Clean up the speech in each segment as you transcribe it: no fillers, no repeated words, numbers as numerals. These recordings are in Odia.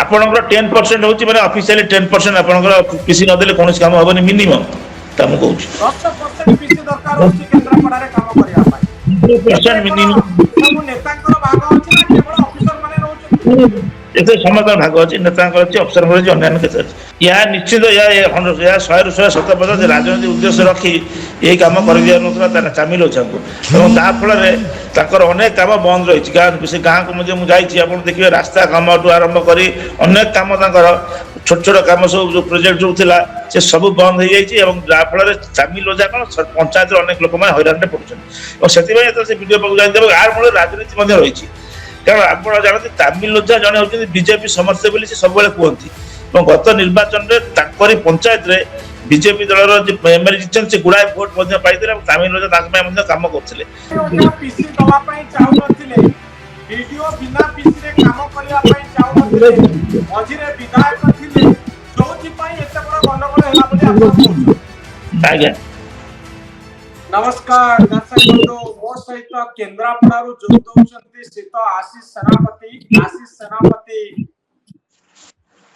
ଆପଣଙ୍କର 10% ହଉଛି ମାନେ ଅଫିସିଆଲି 10% ଆପଣଙ୍କର ପିସି ନଦେଲେ କୌଣସି କାମ ହବନି ମିନିମମ୍ ତା ମୁଁ କହୁଛି 10% ପିସି ଦରକାର ହଉଛି କେନ୍ଦ୍ରାପଡ଼ାରେ କାମ କରିବା ପାଇଁ। 10% ମିନିମମ୍ ସବୁ ନେତାଙ୍କର ଭାଗ ଅଛି ନା କେବଳ ଅଫିସର ମାନେ ରହୁଛନ୍ତି? ଏତେ ସମସ୍ତଙ୍କ ଭାଗ ଅଛି, ନେତାଙ୍କର ଅଛି, ଅଫିସରଙ୍କର ଅଛି, ଅନ୍ୟାନ୍ୟ କେତେ ଅଛି। ଏହା ନିଶ୍ଚିତ ଏହା 100% ରାଜନୈତିକ ଉଦ୍ଦେଶ୍ୟ ରଖି ଏହି କାମ କରିଦିଆଯାଉନଥିଲା ଚାମିଲ ଓଝାଙ୍କୁ ଏବଂ ତା ଫଳରେ ତାଙ୍କର ଅନେକ କାମ ବନ୍ଦ ରହିଛି। ସେ ଗାଁକୁ ମଧ୍ୟ ମୁଁ ଯାଇଛି, ଆପଣ ଦେଖିବେ ରାସ୍ତା କାମଠୁ ଆରମ୍ଭ କରି ଅନେକ କାମ ତାଙ୍କର ଛୋଟ ଛୋଟ କାମ ସବୁ ଯୋଉ ପ୍ରୋଜେକ୍ଟ ଯୋଉ ଥିଲା ସେ ସବୁ ବନ୍ଦ ହେଇଯାଇଛି ଏବଂ ଯାହାଫଳରେ ଚାମିଲ ଓଝା କଣ ପଞ୍ଚାୟତରେ ଅନେକ ଲୋକମାନେ ହଇରାଣରେ ପଡୁଛନ୍ତି ଏବଂ ସେଥିପାଇଁ ଯେତେବେଳେ ସେ ଭିଡ଼ିଓ ପାଖକୁ ଯାଇଥିବ ଆର ମୂଳରେ ରାଜନୀତି ମଧ୍ୟ ରହିଛି। କାରଣ ଆପଣ ଜାଣନ୍ତି ଚାମିଲ ଓଝା ଜଣେ ହେଉଛନ୍ତି ବିଜେପି ସମର୍ଥକ ବୋଲି ସେ ସବୁବେଳେ କୁହନ୍ତି ଏବଂ ଗତ ନିର୍ବାଚନରେ ତାଙ୍କରି ପଞ୍ଚାୟତରେ ବିଜେପି ଦଳର ଏମଏଲଏ ଜିତିଛନ୍ତି, ସେ ଗୁଡ଼ାଏ ଭୋଟ ମଧ୍ୟ ପାଇଥିଲେ ଏବଂ ଚାମିଲ ଓଝା ତାଙ୍କ ପାଇଁ ମଧ୍ୟ କାମ କରୁଥିଲେ। ପିସି ଦବା ପାଇଁ ଚାହୁଁନଥିଲେ, ଭିଡିଓ ବିନା ପିସିରେ କାମ କରିବା ପାଇଁ ଚାହୁଁନଥିଲେ, ମଝିରେ ବିଧାୟକ ଥିଲେ, ଯୋଉଥିପାଇଁ ଏତେ ବଡ ଗଣ୍ଡଗୋଳ ହେଲା ବୋଲି ଆପଣ କହୁଛନ୍ତି। ଆଜ୍ଞା नमस्कार दर्शक बंधु, मो सहित केन्द्रापड़ारू जोग दौरान स्थित आशीष सेनापति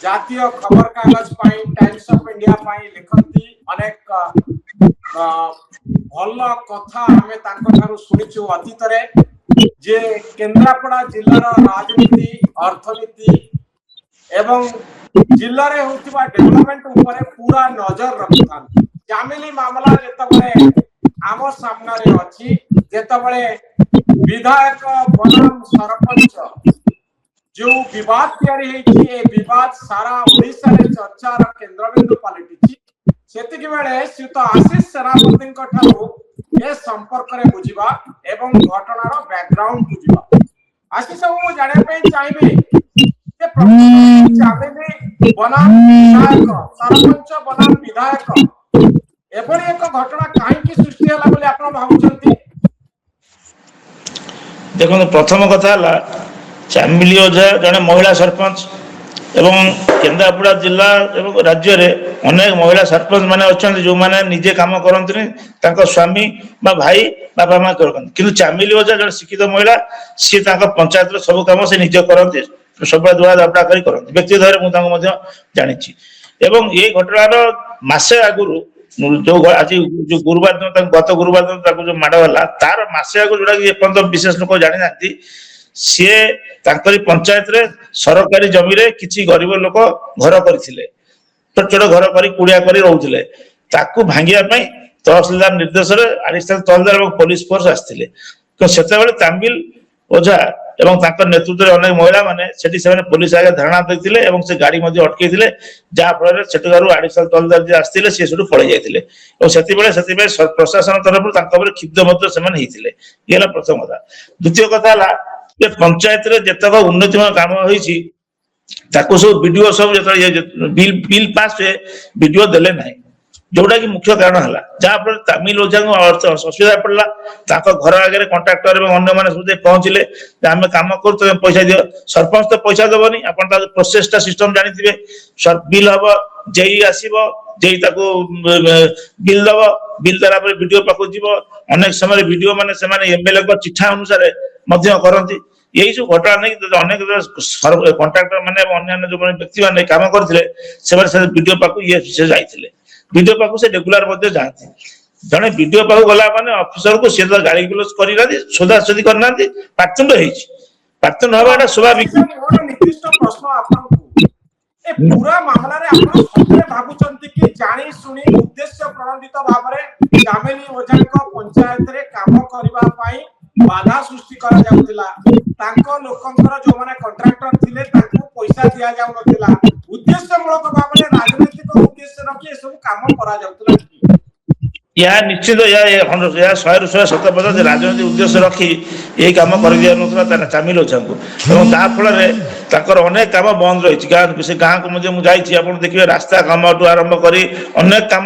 जातीय खबर कागज टाइम्स ऑफ इंडिया लिखती अनेक भल कथा आमे तांको शुणिचु अतीत रे जे केन्द्रापड़ा जिल्लार राजनीति अर्थनीति एवं जिल्ला रे होतिबा डेवलपमेंट ऊपर पूरा नजर रखिथान। चामिली मामला जेतबळे आम सामने अच्छी जेतबळे विधायक बनाम सरपंच जो विवाद तैयारी हेछि ए विवाद सारा ओडिसा रे चर्चार केंद्रबिंदु पलटिछि। सेतिक बेले श्रीयुत आशीष सेनापति ठारू ए संपर्क रे बुझिबा एवं घटनार बैकग्राउंड बुझिबा। आशीष बाबू मु जाने पे चाहिबे जे चामिली बनाम विधायक सरपंच बनाम विधायक एभली एक घटना कहीं सृष्टि होला बोली आपण भाबुचंती? देखो प्रथम कथा चामिली ओझा जड़े महिला सरपंच एवं केन्द्रापड़ा जिला एवं राज्य रे अनेक महिला सरपंच माने अच्छा जो माने निजे काम करते स्वामी बा भाई बापा माँ करते कि चामिली ओझा जड़े शिक्षित महिला सी पंचायत सब कम से निजे करते सब दुआ दापड़ा कर व्यक्तिगत भाव मुझे जानी एवं ये घटनार मसे आगुरी जो आज जो गुरुवार दिन गत गुरुवार दिन जो माड़ है तार मसे आगे जोटा कि विशेष लोग जानी ना सी पंचायत रे सरकारी जमी रे किसी गरीब लोक घर करते छोट छोट घर कर कुड़िया कर रोते भांगा तहसिलदार निर्देश आडिशनाल तहसिलदार और पुलिस फोर्स आसते से चामिल ओझा एवं नेतृत्व में अनेक महिला माने पुलिस आगे धारणा देते से गाड़ी अटकई जहाँफल से आडिशनाल तहसिलदार जी आसते सी पलि जाते प्रशासन तरफ क्षिप्त ये प्रथम कथा। द्वितीय कथा पंचायत जितक उन्नति काम होती सब वीडियो सब बिल पास हुए वीडियो देले ना जोटा कि मुख्य कारण है जहाँफल चामिल ओझा असुविधा पड़ा घर आगे कंट्राक्टर और अन्य मैंने सब पहुंचले आम कम कर पैसा दियो सरपंच तो पैसा दबनी आप प्रोसेसटा सिस्टम जानी बिल हम जेई आसब जेई बिल दब बिल देला वीडियो पाक जीव अनेक समय वीडियो माने एमएलए चिठा अनुसार करती यही सब घटना नहीं अनेक कंट्राक्टर मैंने अन्य जो व्यक्ति मैंने काम करते वीडियो पाक ये जाते वीडियो पाक से रेगुलर जाती जड़े वीडियो पाक गला माने अफिसर को सी गाड़ी गुलज करना सोधासोधी करना पार्तुंड पार्तुंड हवा स्वाभाविक। निर्दिष्ट प्रश्न ए पूरा मामला रे आपण सत्य भाबुचंती कि जानी सुनी उद्देश्य प्रणोदित भाव रे चामिली ओझा को पंचायत रे काम करबा पई बाधा सृष्टि करा जाउतिला तांको लोकंकर जो माने कॉन्ट्रैक्टर थिले तांको पैसा दिया जाउ नथिला उद्देश्यमूलक भाव रे राजनीतिक उद्देश्य रखी ए सब काम करा जाउतिला। यह निश्चित 100% राजनीतिक उद्देश्य रखी यही कम कर चामिल ओझा को फल अनेक काम बंद रही से गाँव को मुझे मुझे आप देखिए रास्ता कामठू आरंभ कर अनेक काम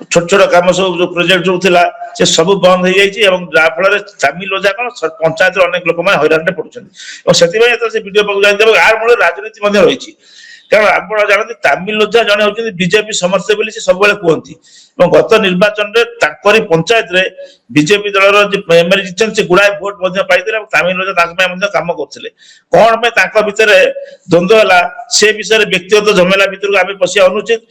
छोट छोट काम सब जो प्रोजेक्ट जो ଥିଲା से सब बंद हो जाए जहाँफल चामिल ओझा कौन पंचायत अनेक लोक हईराण पड़ुं से वीडियो पाक जाए आर मूल राजनीति रही କାରଣ ଆପଣ ଜାଣନ୍ତି ତାମିଲ ଓଝା ଜଣେ ହଉଛନ୍ତି ବିଜେପି ସମର୍ଥକ ବୋଲି ସେ ସବୁବେଳେ କୁହନ୍ତି ଏବଂ ଗତ ନିର୍ବାଚନରେ ତାଙ୍କରି ପଞ୍ଚାୟତରେ ବିଜେପି ଦଳର ଏମଏଲଏ ଜିତିଛନ୍ତି ସେ ଗୁଡାଏ ଭୋଟ ମଧ୍ୟ ପାଇଥିଲେ ଏବଂ ତାମିଲ ଓଝା ତାଙ୍କ ପାଇଁ ମଧ୍ୟ କାମ କରୁଥିଲେ। କଣ ପାଇଁ ତାଙ୍କ ଭିତରେ ଦ୍ୱନ୍ଦ୍ୱ ହେଲା ସେ ବିଷୟରେ ବ୍ୟକ୍ତିଗତ ଝାମେଲା ଭିତରକୁ ଆମେ ପଶିବା ଅନୁଚିତ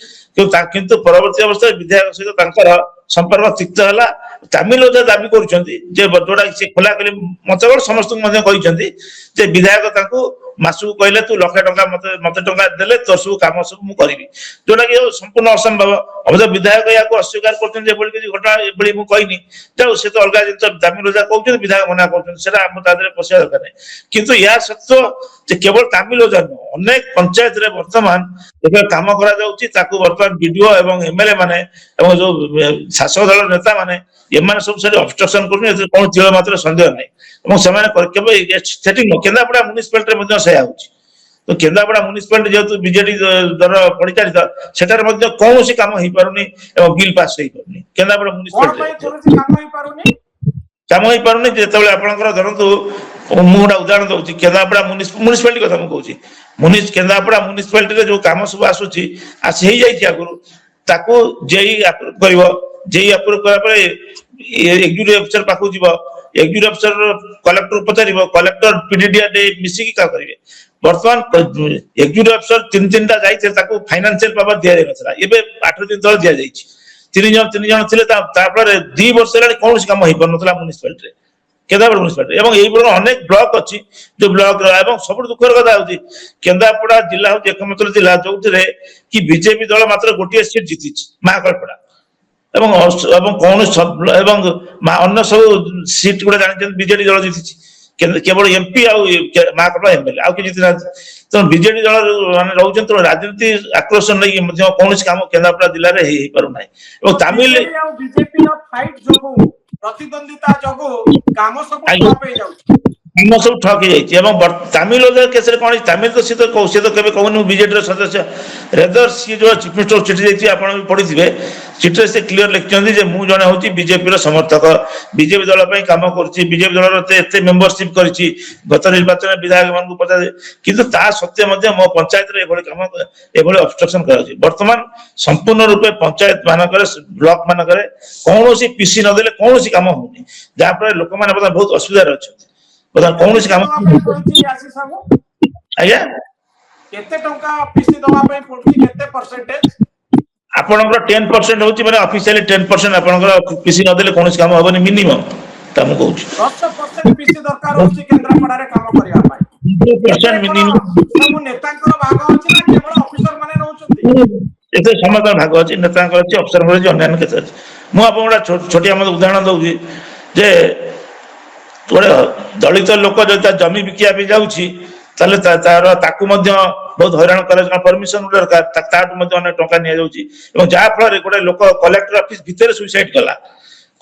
କିନ୍ତୁ ପରବର୍ତ୍ତୀ ଅବସ୍ଥାରେ ବିଧାୟକ ସହିତ ତାଙ୍କର ସମ୍ପର୍କ ତିକ୍ତ ହେଲା। ତାମିଲ ଓଝା ଦାବି କରୁଛନ୍ତି ଯେ ଯୋଉଟା ସେ ଖୋଲାଖୋଲି ମତେ ସମସ୍ତଙ୍କୁ ମଧ୍ୟ କହିଛନ୍ତି ଯେ ବିଧାୟକ ତାଙ୍କୁ ମାସକୁ କହିଲେ ତୁ ଲକ୍ଷେ ଟଙ୍କା ମତେ ଟଙ୍କା ଦେଲେ ତୋର ସବୁ କାମ ସବୁ ମୁଁ କରିବି, ଯୋଉଟା କି ସମ୍ପୂର୍ଣ୍ଣ ଅସମ୍ଭବ। ଅବଶ୍ୟ ବିଧାୟକ ଏହାକୁ ଅସ୍ୱୀକାର କରୁଛନ୍ତି ଏଭଳି କିଛି ଘଟଣା ଏଭଳି ମୁଁ କହିନି, ତେଣୁ ସେ ତ ଅଲଗା ଜିନିଷ ତାମିଲ ଓଝା କହୁଛନ୍ତି ବିଧାୟକ ମନା କରୁଛନ୍ତି, ସେଟା ଆମ ତା ଦେହରେ ପଶିବା ଦରକାର ନାହିଁ। କିନ୍ତୁ ଏହା ସତ୍ତ୍ୱ ଯେ କେବଳ ତାମିଲ ଓଝା ନୁହଁ ଅନେକ ପଞ୍ଚାୟତରେ ବର୍ତ୍ତମାନ ଏବେ କାମ କରାଯାଉଛି ତାକୁ ବର୍ତ୍ତମାନ ବିଡିଓ ଏବଂ ଏମଏଲଏ ମାନେ ଏବଂ ଯୋଉ ଶାସକ ଦଳର ନେତା ମାନେ ଏମାନେ ସବୁ ସେଠି ଅବଷ୍ଟ୍ରକ୍ସନ କରୁଛନ୍ତି, ଏଥିରେ କୌଣସି ତିଳ ମାତ୍ର ସନ୍ଦେହ ନାହିଁ। ଏବଂ ସେମାନେ କେବେ ସେଠି କେନ୍ଦ୍ରାପଡ଼ା ମ୍ୟୁନିସିପାଲିଟିରେ ମଧ୍ୟ ସେୟା ହଉଛି। ତ କେନ୍ଦ୍ରାପଡ଼ା ମ୍ୟୁନିସିପାଲିଟି ଯେହେତୁ ବିଜେଡି ଦଳ ପରିଚାଳିତ ସେଠାରେ ମଧ୍ୟ କୌଣସି କାମ ହେଇପାରୁନି ଏବଂ ବିଲ୍ ପାସ୍ ହେଇପାରୁନି। କେନ୍ଦ୍ରାପଡ଼ା ମ୍ୟୁନିସିପାଲିଟି କାମ ହେଇପାରୁନି। ଯେତେବେଳେ ଆପଣଙ୍କର ଧରନ୍ତୁ ମୁଁ ଗୋଟେ ଉଦାହରଣ ଦଉଛି କେନ୍ଦ୍ରାପଡ଼ା ମ୍ୟୁନିସିପାଲିଟି କଥା ମୁଁ କହୁଛି, କେନ୍ଦ୍ରାପଡ଼ା ମ୍ୟୁନିସିପାଲିଟିରେ ଯୋଉ କାମ ସବୁ ଆସୁଛି ହେଇଯାଇଛି ଆଗରୁ ତାକୁ ଜେଇ ଆପ୍ରୁଭ କରିବ, ଜେଇ ଆପ୍ରୁଭ କଲା ପରେ ଏକ୍ଜିକ୍ୟୁଟିଭ ଅଫିସର ପାଖକୁ ଯିବ, ଏକ୍ଜିକ୍ୟୁଟିଭ ଅଫିସର କଲେକ୍ଟର ପଚାରିବ, କଲେକ୍ଟର ପିଡିଡିଆର ମିଶିକି କାମ କରିବେ। ବର୍ତ୍ତମାନ ଏକ୍ଜିକ୍ୟୁଟିଭ ଅଫିସର ତିନିଟା ଯାଇଥିଲେ ତାକୁ ଫାଇନାନ୍ସିଆଲ ପାୱାର ଦିଆଯାଇନଥିଲା, ଏବେ 8 ଦିନ ତଳେ ଦିଆଯାଇଛି। ତିନି ଜଣ ଥିଲେ ତାପରେ 2 ବର୍ଷ ହେଲାଣି କୌଣସି କାମ ହେଇପାରୁନଥିଲା ମ୍ୟୁନିସିପାଲିଟିରେ କେନ୍ଦ୍ରାପଡ଼ା ମ୍ୟୁନିସିପାଲିଟି। ଏବଂ ଏଇଭଳି ଅନେକ ବ୍ଲକ ଅଛି ଯୋଉ ବ୍ଲକ ଏବଂ ସବୁଠୁ ଦୁଃଖର କଥା ହଉଛି କେନ୍ଦ୍ରାପଡ଼ା ଜିଲ୍ଲା ହଉଛି ଏକମାତ୍ର ଜିଲ୍ଲା ଯୋଉଥିରେ କି ବିଜେପି ଦଳ ମାତ୍ର ଗୋଟିଏ ସିଟ୍ ଜିତିଛି ମହାକାଳପଡ଼ା ଏବଂ କୌଣସି ଏବଂ ଅନ୍ୟ ସବୁ ସିଟ୍ ଗୁଡା ଜାଣିଛନ୍ତି ବିଜେଡି ଦଳ ଜିତିଛି, କେବଳ ଏମପି ଆଉ ମହାକାଳପଡ଼ା ଏମଏଲଏ ଆଉ କିଛି ଜିତି ନାହାନ୍ତି। ତେଣୁ ବିଜେଡି ଦଳ ମାନେ ରହୁଛନ୍ତି ତେଣୁ ରାଜନୀତି ଆକ୍ରୋଶ ନେଇକି ମଧ୍ୟ କୌଣସି କାମ କେନ୍ଦ୍ରାପଡ଼ା ଜିଲ୍ଲାରେ ହେଇପାରୁନାହିଁ। ଏବଂ ତାମିଲ ବିଜେପିର ଫାଇଟ୍ ଯୋଗୁ ପ୍ରତିଦ୍ୱନ୍ଦିତା ଯୋଗୁ କାମ ସବୁ ଠପ ହେଇଯାଉଛି। କାମ ସବୁ ଠକ ହେଇଯାଇଛି ଏବଂ ତାମିଲ ଓଝା କେସରେ କଣ ହେଇଛି ତାମିଲ ତ ସିଏ ତ କେବେ କହୁନି ବିଜେଡିର ସଦସ୍ୟ ରେଦର ସିଏ ଯୋଉ ଚିଫ ମିନିଷ୍ଟର ଚିଠି ଦେଇଛି ଆପଣ ବି ପଢିଥିବେ, ଚିଠିରେ ସେ କ୍ଲିୟର ଲେଖିଛନ୍ତି ଯେ ମୁଁ ଜଣେ ହଉଛି ବିଜେପିର ସମର୍ଥକ, ବିଜେପି ଦଳ ପାଇଁ କାମ କରୁଛି, ବିଜେପି ଦଳର ଏତେ ମେମ୍ବରସିପ କରିଛି, ଗତ ନିର୍ବାଚନରେ ବିଧାୟକ ମାନଙ୍କୁ ପଚାରେ କିନ୍ତୁ ତା ସତ୍ତ୍ୱେ ମଧ୍ୟ ମୋ ପଞ୍ଚାୟତରେ ଏଭଳି କାମ ଏଭଳି ଅବଷ୍ଟ୍ରକ୍ସନ କରାଯାଉଛି। ବର୍ତ୍ତମାନ ସମ୍ପୂର୍ଣ୍ଣ ରୂପେ ପଞ୍ଚାୟତ ମାନଙ୍କରେ ବ୍ଲକ ମାନଙ୍କରେ କୌଣସି ପିସି ନଦେଲେ କୌଣସି କାମ ହଉନି, ଯାହାଫଳରେ ଲୋକମାନେ ବର୍ତ୍ତମାନ ବହୁତ ଅସୁବିଧାରେ ଅଛନ୍ତି। ବର୍ତ୍ତମାନ କୌଣସି କାମ ଆଜ୍ଞା କେତେ ଟଙ୍କା ପିସି ଦବା ପାଇଁ ପଡୁଛି, କେତେ ପରସେଣ୍ଟେଜ? ଆପଣଙ୍କର 10% ହଉଛି ମାନେ ଅଫିସିଆଲି 10% ଆପଣଙ୍କର ପିସି ନଦେଲେ କୌଣସି କାମ ହବନି ମିନିମମ୍ ତା ମୁଁ କହୁଛି 10% ପିସି ଦରକାର ହଉଛି କେନ୍ଦ୍ରାପଡ଼ାରେ କାମ କରିବା ପାଇଁ। ଏଥିରେ କଣ ସବୁ ନେତାଙ୍କର ଭାଗ ଅଛି ନା କେବଳ ଅଫିସର ମାନେ ରହୁଛନ୍ତି? ଏଥିରେ ସମସ୍ତଙ୍କ ଭାଗ ଅଛି, ନେତାଙ୍କର ଅଛି, ଅଫିସରଙ୍କର ଅଛି, ଅନ୍ୟାନ୍ୟ କେତେ ଅଛି। ମୁଁ ଆପଣଙ୍କୁ ଗୋଟେ ଛୋଟିଆ ଉଦାହରଣ ଦଉଛି ଯେ ଗୋଟେ ଦଳିତ ଲୋକ ଯଦି ତା ଜମି ବିକିବା ପାଇଁ ଯାଉଛି ତାହେଲେ ତାକୁ ମଧ୍ୟ ବହୁତ ହଇରାଣ କରାଯାଉଛି, ପରମିଶନ ଦରକାର, ତାଠୁ ମଧ୍ୟ ଅନେକ ଟଙ୍କା ନିଆଯାଉଛି ଏବଂ ଯାହା ଫଳରେ ଗୋଟେ ଲୋକ କଲେକ୍ଟର ଅଫିସ ଭିତରେ ସୁଇସାଇଡ କଲା।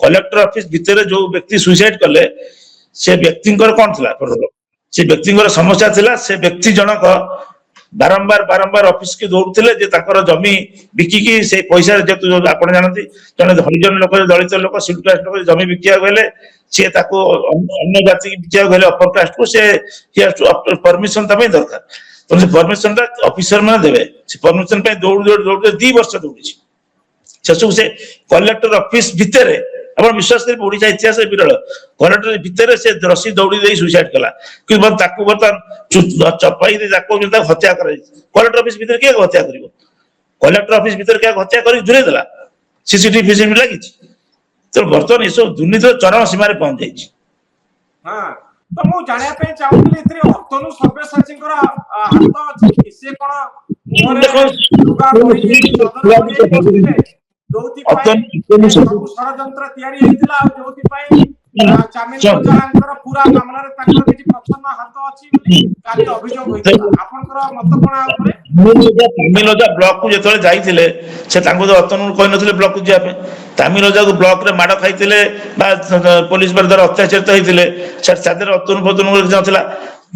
କଲେକ୍ଟର ଅଫିସ ଭିତରେ ଯୋଉ ବ୍ୟକ୍ତି ସୁଇସାଇଡ କଲେ ସେ ବ୍ୟକ୍ତିଙ୍କର କଣ ଥିଲା, ସେ ବ୍ୟକ୍ତିଙ୍କର ସମସ୍ୟା ଥିଲା, ସେ ବ୍ୟକ୍ତି ଜଣକ ବାରମ୍ବାର ଅଫିସ କି ଦୌଡୁଥିଲେ ଯେ ତାଙ୍କର ଜମି ବିକିକି ସେଇ ପଇସାରେ, ଯେହେତୁ ଆପଣ ଜାଣନ୍ତି ଜଣେ ହରିଜନ ଲୋକ ଦଳିତ ଲୋକ ସିଡ୍ୟୁଲ କାଷ୍ଟ ଲୋକ ଜମି ବିକିବାକୁ ହେଲେ ସିଏ ତାକୁ ଅନ୍ୟ ଜାତିକି ବିକିବାକୁ ହେଲେ ଅପର କାଷ୍ଟକୁ ସେ ପରମିଶନ ତା ପାଇଁ ଦରକାର, ତେଣୁ ସେ ପରମିଶନ ଟା ଅଫିସର ମାନେ ଦେବେ। ସେ ପରମିଶନ ପାଇଁ ଦୌଡି 2 ବର୍ଷ ଦୌଡିଛି, ସେସବୁ ସେ କଲେକ୍ଟର ଅଫିସ ଭିତରେ, ଆପଣ ବିଶ୍ୱାସ କରିବେ ଓଡିଶା ଇତିହାସ ବିରଳ, କଲେକ୍ଟର ଭିତରେ ସେ ରସି ଦୌଡି ଦେଇ ସୁଇସାଇଡ କଲା କିନ୍ତୁ ତାକୁ ବର୍ତ୍ତମାନ ଚପାଇ ତାକୁ ହତ୍ୟା କରାଯାଇଛି। କଲେକ୍ଟର ଅଫିସ ଭିତରେ କିଏ ହତ୍ୟା କରିବ? କଲେକ୍ଟର ଅଫିସ ଭିତରେ କିଏ ହତ୍ୟା କରିକି ଦୂରେଇ ଦେଲା? ସିସିଟିଭି ଫିସିଟିଭି ଲାଗିଛି। ତେଣୁ ବର୍ତ୍ତମାନ ଏସବୁ ଦୁର୍ନୀତିର ଚରମ ସୀମାରେ ପହଞ୍ଚି ଯାଇଛି। ହଁ, ତ ମୁଁ ଜାଣିବା ପାଇଁ ଚାହୁଁଥିଲି ଏଥିରେ ଅତନୁ ସବ୍ୟସାଚୀଙ୍କର ହାତ ଅଛି କି? ସେ କଣ ମୁହଁରେ ଲୁଗା ଘୋଡେଇ ଚଦର ଘୋଡେଇ ବସିଥିଲେ ଯୋଉଥିପାଇଁ ସବୁ ଷଡଯନ୍ତ୍ର ତିଆରି ହେଇଥିଲା ଆଉ ଯୋଉଥିପାଇଁ ତାମିଲ ଓଝାଙ୍କର ପୁରା ମାମଲାରେ ତାଙ୍କର କିଛି ପ୍ରଚ୍ଛନ୍ନ ହାତ ଅଛି ବୋଲି କାଲି ଅଭିଯୋଗ ହୋଇଥିଲା। ଆପଣଙ୍କର ମତ କଣ ଆ ଉପରେ? ତାମିଲ ଓଝା ବ୍ଲକକୁ ଯେତେବେଳେ ଯାଇଥିଲେ ସେ ତାଙ୍କୁ ଅତନୁ କହିନଥିଲେ ବ୍ଲକକୁ ଯିବା ପାଇଁ, ତାମିଲ ଓଝାକୁ ବ୍ଲକରେ ମାଡ ଖାଇଥିଲେ ବା ପୋଲିସ ଦ୍ୱାରା ଅତ୍ୟାଚାରିତ ହେଇଥିଲେ, ସେଥିରେ ଅତନୁ କିଛି ନଥିଲା।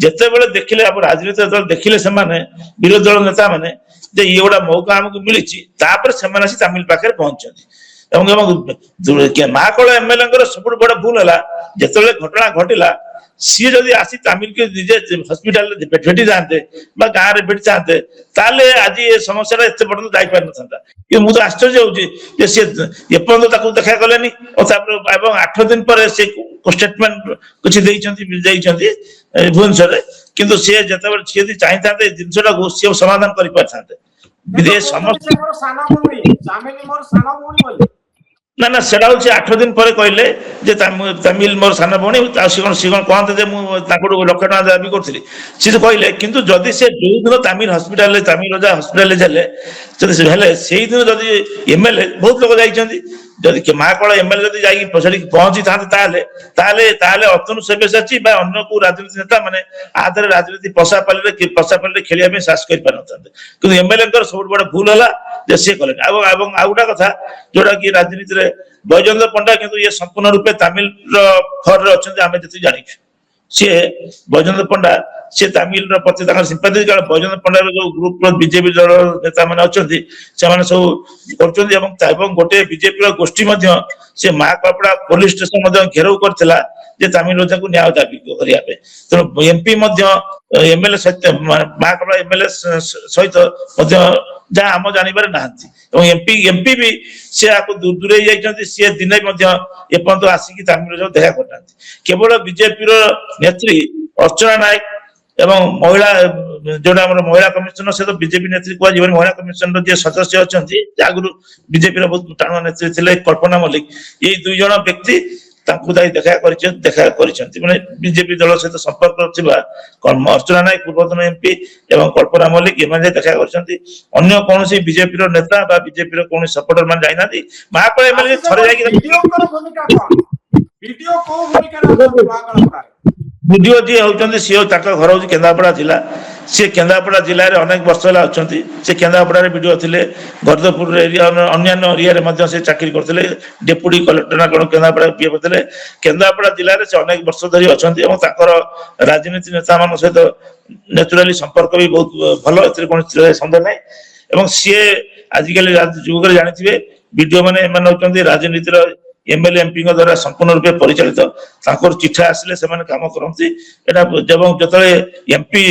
ଯେତେବେଳେ ଦେଖିଲେ ଆମ ରାଜନୀତି ଯେତେବେଳେ ଦେଖିଲେ ସେମାନେ ବିରୋଧୀ ଦଳ ନେତା ମାନେ ଯେ ଇଏ ଗୋଟେ ମୌକା ଆମକୁ ମିଳିଛି, ତାପରେ ସେମାନେ ଆସି ତାମିଲ ପାଖରେ ପହଞ୍ଚିଛନ୍ତି ଏବଂ ମହାକଳ ଏମଏଲଏଙ୍କର ସବୁଠୁ ବଡ ଭୁଲ ହେଲା ଯେତେବେଳେ ଘଟଣା ଘଟିଲା ସିଏ ଯଦି ଆସି ତାମିଲ କି ନିଜେ ହସ୍ପିଟାଲରେ ଭେଟି ଯାଆନ୍ତେ ବା ଗାଁରେ ଭେଟି ଯାଆନ୍ତେ ତାହେଲେ ଆଜି ଏ ସମସ୍ୟାଟା ଏତେ ପର୍ଯ୍ୟନ୍ତ ଯାଇପାରିନଥାନ୍ତା। କିନ୍ତୁ ମୁଁ ତ ଆଶ୍ଚର୍ଯ୍ୟ ହଉଛି ଯେ ସିଏ ଏପର୍ଯ୍ୟନ୍ତ ତାକୁ ଦେଖା କଲେନି ତାପରେ ଏବଂ 8 ଦିନ ପରେ ସେ ଷ୍ଟେଟମେଣ୍ଟ କିଛି ଦେଇଛନ୍ତି ଭୁବନେଶ୍ୱରରେ। କିନ୍ତୁ ସିଏ ଯେତେବେଳେ ସିଏ ଯଦି ଚାହିଁଥାନ୍ତେ ଏ ଜିନିଷଟାକୁ ସିଏ ସମାଧାନ କରିପାରିଥାନ୍ତେ। ସମସ୍ତ ମୋର ସାନ ଭଉଣୀ ଚାମିଲି ମୋର ସାନ ଭଉଣୀ ବୋଲି। ନା ନା ସେଟା ହଉଛି 8 ଦିନ ପରେ କହିଲେ ଯେ ତାମିଲ ମୋର ସାନ ଭଉଣୀ ସିଏ କଣ କହନ୍ତେ ଯେ ମୁଁ ତାଙ୍କଠୁ ଲକ୍ଷ ଟଙ୍କା ଦାବି କରୁଥିଲି ସିଏ କହିଲେ। କିନ୍ତୁ ଯଦି ସେ ଯୋଉ ଦିନ ତାମିଲ ରୋଜା ହସ୍ପିଟାଲରେ ଯଦି ହେଲେ ସେଇଦିନ ଯଦି ଏମଏଲଏ ବହୁତ ଲୋକ ଯାଇଛନ୍ତି ଯଦି ମହାକଳ ଏମଏଲଏ ଯଦି ଯାଇକି ସେଠିକି ପହଞ୍ଚିଥାନ୍ତେ ତାହେଲେ ଅତନୁ ସେବେସାଚୀ ବା ଅନ୍ୟ କୋଉ ରାଜନୀତି ନେତା ମାନେ ଆଦରେ ରାଜନୀତି ପଶାପାଲିରେ ଖେଳିବା ପାଇଁ ସାହସ କରିପାରିନଥାନ୍ତେ। କିନ୍ତୁ ଏମଏଲଏଙ୍କର ସବୁଠୁ ବଡ ଭୁଲ ହେଲା ଯେ ସିଏ କଲେନି। ଏବଂ ଆଉ ଗୋଟେ କଥା ଯୋଉଟା କି ରାଜନୀତିରେ ବୈଜୟନ୍ତ ପଣ୍ଡା କିନ୍ତୁ ଇଏ ସମ୍ପୂର୍ଣ୍ଣ ରୂପେ ତାମିଲର ଫରରେ ଅଛନ୍ତି ଆମେ ଯେତିକି ଜାଣିଛୁ। ସିଏ ବୈଜୟନ୍ତ ପଣ୍ଡା ସିଏ ତାମିଲର ପ୍ରତି ତାଙ୍କର ସିମ୍ପାଥି କାରଣ ବୈଜୟନ୍ତ ପଣ୍ଡାର ଯୋଉ ଗ୍ରୁପର ବିଜେପି ଦଳ ନେତା ମାନେ ଅଛନ୍ତି ସେମାନେ ସବୁ କରୁଛନ୍ତି ଏବଂ ଗୋଟେ ବିଜେପିର ଗୋଷ୍ଠୀ ମଧ୍ୟ ସେ ମହାକାଳପଡ଼ା ପୋଲିସ ଷ୍ଟେସନ ମଧ୍ୟ ଘେରାଉ କରିଥିଲା ଯେ ତାମିଲ ରୋଜାକୁ ନ୍ୟାୟ ଦାବି କରିବା ପାଇଁ। ତେଣୁ ଏମପି ମଧ୍ୟ ଏମଏଲଏ ସହିତ ମହାକାଳପଡ଼ା ଏମଏଲଏ ସହିତ ମଧ୍ୟ ଯାହା ଆମ ଜାଣିବାରେ ନାହାନ୍ତି ଏବଂ ଏମପି ବି ସେ ଆକୁ ଦୂରେଇ ଯାଇଛନ୍ତି। ସିଏ ଦିନେ ମଧ୍ୟ ଏପର୍ଯ୍ୟନ୍ତ ଆସିକି ତାମିଲ ରୋଜାକୁ ଦେଖା କରିନାହାନ୍ତି। କେବଳ ବିଜେପିର ନେତ୍ରୀ ଅର୍ଚ୍ଚନା ନାୟକ ଏବଂ ମହିଳା ଯୋଉଟା ଆମର ମହିଳା କମିଶନର ସେ ତ ବିଜେପି ନେତ୍ରୀ କୁହାଯିବନି ମହିଳା କମିଶନର ଯିଏ ସଦସ୍ୟ ଅଛନ୍ତି ଆଗରୁ ବିଜେପିର ବହୁତ ଟାଣୁଆ ନେତ୍ରୀ ଥିଲେ କଳ୍ପନା ମଲ୍ଲିକ ଏଇ 2 ଜଣ ବ୍ୟକ୍ତି ତାଙ୍କୁ ଯାଇ ଦେଖା କରିଛନ୍ତି ମାନେ ବିଜେପି ଦଳ ସହିତ ସମ୍ପର୍କ ଥିବା ଅର୍ଚ୍ଚନା ନାୟକ ପୂର୍ବତନ ଏମପି ଏବଂ କଳ୍ପନା ମଲ୍ଲିକ ଏମାନେ ଯାଇ ଦେଖା କରିଛନ୍ତି। ଅନ୍ୟ କୌଣସି ବିଜେପିର ନେତା ବା ବିଜେପିର କୌଣସି ସପୋର୍ଟର ମାନେ ଯାଇନାହାନ୍ତି। ମହାକାଳ ଏମଏଲଏ ଥରେ ଯାଇକି ଭିଡିଓଙ୍କର ଭୂମିକା କଣ? ଭିଡିଓ କୋଉ ଭୂମିକାରେ ଅଛନ୍ତି ମହାକାଳପଡ଼ାରେ? ଭିଡିଓ ଯିଏ ହଉଛନ୍ତି ସିଏ ତାଙ୍କ ଘର ହଉଛି କେନ୍ଦ୍ରାପଡ଼ା ଜିଲ୍ଲା। ସିଏ କେନ୍ଦ୍ରାପଡ଼ା ଜିଲ୍ଲାରେ ଅନେକ ବର୍ଷ ହେଲା ଅଛନ୍ତି। ସେ କେନ୍ଦ୍ରାପଡ଼ାରେ ଭିଡିଓ ଥିଲେ ଗର୍ଦ୍ଧପୁର ଏରିଆ ଅନ୍ୟାନ୍ୟ ଏରିଆରେ ମଧ୍ୟ ସେ ଚାକିରି କରିଥିଲେ ଡେପୁଟି କଲେକ୍ଟର ନା କଣ କେନ୍ଦ୍ରାପଡ଼ା ପିଏ କରିଥିଲେ। କେନ୍ଦ୍ରାପଡ଼ା ଜିଲ୍ଲାରେ ସେ ଅନେକ ବର୍ଷ ଧରି ଅଛନ୍ତି ଏବଂ ତାଙ୍କର ରାଜନୀତି ନେତା ମାନଙ୍କ ସହିତ ନ୍ୟାଚୁରାଲି ସମ୍ପର୍କ ବି ବହୁତ ଭଲ ଏଥିରେ କୌଣସି ସନ୍ଦେହ ନାହିଁ। ଏବଂ ସିଏ ଆଜିକାଲି ଯୁଗରେ ଜାଣିଥିବେ ଭିଡିଓ ମାନେ ଏମାନେ ହଉଛନ୍ତି ରାଜନୀତିର ଏମଏଲଏ ଏମପିଙ୍କ ଦ୍ୱାରା ସମ୍ପୂର୍ଣ୍ଣ ରୂପେ ପରିଚାଳିତ। ତାଙ୍କର ଚିଠା ଆସିଲେ ସେମାନେ କାମ କରନ୍ତି ଏଟା ଏବଂ ଯେତେବେଳେ ଏମପି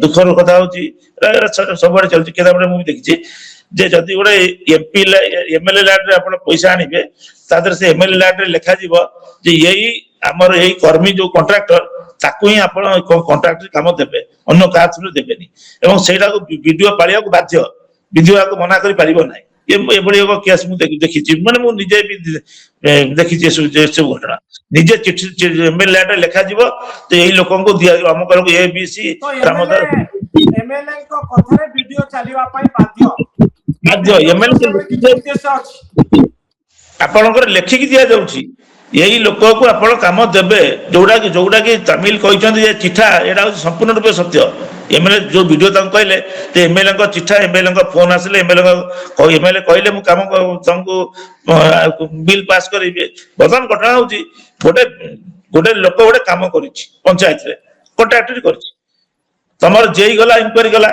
ଦୁଃଖର କଥା ହଉଛି ସବୁଆଡେ ଚାଲିଛି କେନ୍ଦ୍ରାପଡ଼ା ମୁଁ ବି ଦେଖିଛି ଯେ ଯଦି ଗୋଟେ ଏମଏଲଏ ଲ୍ୟାଣ୍ଡରେ ଆପଣ ପଇସା ଆଣିବେ ତା ଦେହରେ ସେ ଏମଏଲଏ ଲ୍ୟାଣ୍ଡରେ ଲେଖାଯିବ ଯେ ଏଇ ଆମର ଏଇ କର୍ମୀ ଯୋଉ କଣ୍ଟ୍ରାକ୍ଟର ତାକୁ ହିଁ ଆପଣ କଣ୍ଟ୍ରାକ୍ଟର କାମ ଦେବେ ଅନ୍ୟ କାହା ଥ୍ରୁରେ ଦେବେନି ଏବଂ ସେଇଟାକୁ ବିଡିଓ ପାଳିବାକୁ ବାଧ୍ୟ ବିଡିଓ ଆକୁ ମନା କରିପାରିବ ନାହିଁ। ଏଭଳି ଏକ କେସ୍ ମୁଁ ଦେଖିଛି ମାନେ ମୁଁ ନିଜେ ବି ଦେଖିଛି ଏସବୁ ଘଟଣା ନିଜେ ଚିଠି ଏମଏଲଏ ଲ୍ୟାଣ୍ଡରେ ଲେଖାଯିବ ଯେ ଏଇ ଲୋକଙ୍କୁ ଦିଆଯିବ ଅମୁକ ଲୋକ ଏ ବି ସି ରାମଦାସ ଏମଏଲଏଙ୍କ କଥାରେ ଭିଡିଓ ଚାଲିବା ପାଇଁ ବାଧ୍ୟ। ବାଧ୍ୟ ଆପଣଙ୍କର ଲେଖିକି ଦିଆଯାଉଛି ଏଇ ଲୋକକୁ ଆପଣ କାମ ଦେବେ ଯୋଉଟା କି ତାମିଲ କହିଛନ୍ତି ଯେ ଚିଠା ଏଇଟା ହଉଛି ସମ୍ପୂର୍ଣ୍ଣ ରୂପେ ସତ୍ୟ। ଏମଏଲଏ ଯୋଉ ଭିଡିଓ ତାଙ୍କୁ କହିଲେ ଯେ ଏମଏଲଏଙ୍କ ଚିଠା ଏମଏଲଏଙ୍କ ଫୋନ ଆସିଲେ ଏମଏଲଏ କହିଲେ ମୁଁ କାମ ତମକୁ ବିଲ୍ ପାସ୍ କରିବି। ବର୍ତ୍ତମାନ ଘଟଣା ହଉଛି ଗୋଟେ ଲୋକ ଗୋଟେ କାମ କରିଛି ପଞ୍ଚାୟତରେ କଣ୍ଟ୍ରାକ୍ଟର କରିଛି ତମର ଜେଇ ଗଲା ଇନକ୍ୱାରି ଗଲା